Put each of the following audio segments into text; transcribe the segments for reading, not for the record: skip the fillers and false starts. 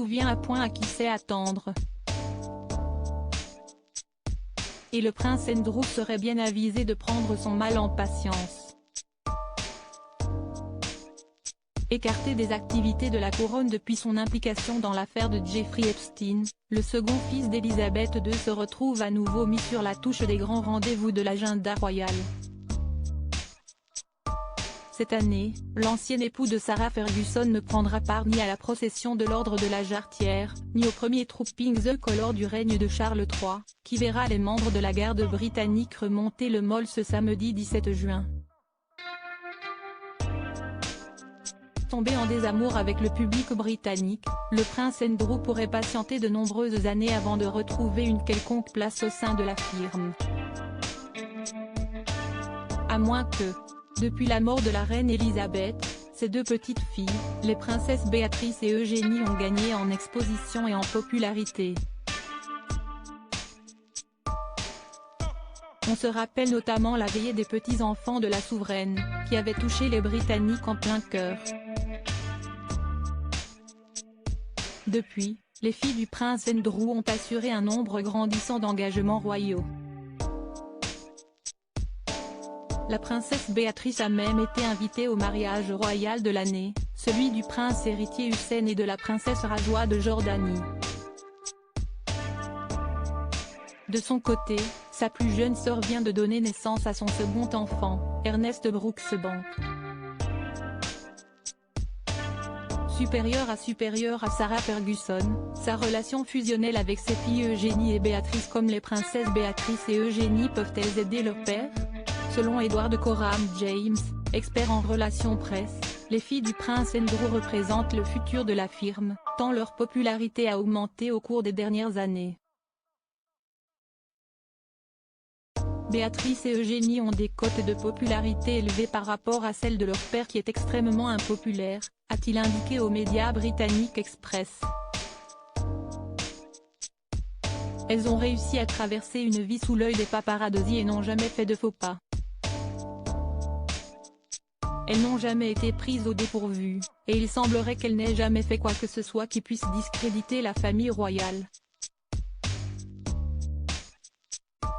tout vient à point à qui sait attendre. Et le prince Andrew serait bien avisé de prendre son mal en patience. Écarté des activités de la couronne depuis son implication dans l'affaire de Jeffrey Epstein, le second fils d'Elisabeth II se retrouve à nouveau mis sur la touche des grands rendez-vous de l'agenda royal. Cette année, l'ancien époux de Sarah Ferguson ne prendra part ni à la procession de l'ordre de la Jarretière, ni au premier Trooping the Colour du règne de Charles III, qui verra les membres de la garde britannique remonter le Mall ce samedi 17 juin. Tombé en désamour avec le public britannique, le prince Andrew pourrait patienter de nombreuses années avant de retrouver une quelconque place au sein de la firme. À moins que, depuis la mort de la reine Elisabeth, ses deux petites filles, les princesses Béatrice et Eugénie ont gagné en exposition et en popularité. On se rappelle notamment la veillée des petits-enfants de la souveraine, qui avait touché les Britanniques en plein cœur. Depuis, les filles du prince Andrew ont assuré un nombre grandissant d'engagements royaux. La princesse Béatrice a même été invitée au mariage royal de l'année, celui du prince héritier Hussein et de la princesse Rajwa de Jordanie. De son côté, sa plus jeune sœur vient de donner naissance à son second enfant, Ernest Brooksbank. Supérieure à Sarah Ferguson, sa relation fusionnelle avec ses filles Eugénie et Béatrice. Comme les princesses Béatrice et Eugénie peuvent-elles aider leur père? Selon Edward Coram James, expert en relations presse, les filles du prince Andrew représentent le futur de la firme, tant leur popularité a augmenté au cours des dernières années. Béatrice et Eugénie ont des cotes de popularité élevées par rapport à celles de leur père qui est extrêmement impopulaire, a-t-il indiqué aux médias britanniques Express. Elles ont réussi à traverser une vie sous l'œil des paparazzi et n'ont jamais fait de faux pas. Elles n'ont jamais été prises au dépourvu, et il semblerait qu'elles n'aient jamais fait quoi que ce soit qui puisse discréditer la famille royale.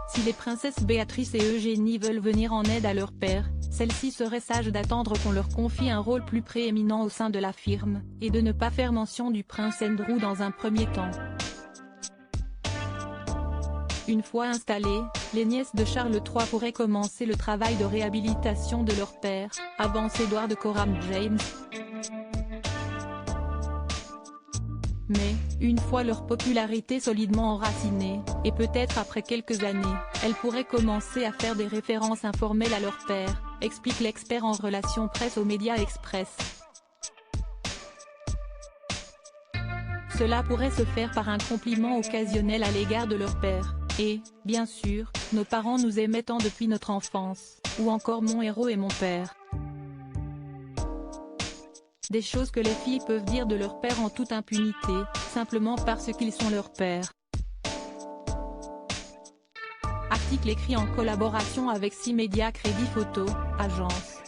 Si les princesses Béatrice et Eugénie veulent venir en aide à leur père, celles-ci seraient sages d'attendre qu'on leur confie un rôle plus prééminent au sein de la firme, et de ne pas faire mention du prince Andrew dans un premier temps. Une fois installées, les nièces de Charles III pourraient commencer le travail de réhabilitation de leur père, avance Edward Coram James. Mais, une fois leur popularité solidement enracinée, et peut-être après quelques années, elles pourraient commencer à faire des références informelles à leur père, explique l'expert en relations presse aux médias Express. Cela pourrait se faire par un compliment occasionnel à l'égard de leur père, et, bien sûr, nos parents nous aimaient tant depuis notre enfance, ou encore mon héros et mon père. Des choses que les filles peuvent dire de leur père en toute impunité, simplement parce qu'ils sont leur père. Article écrit en collaboration avec 6 médias Crédit Photo, agence.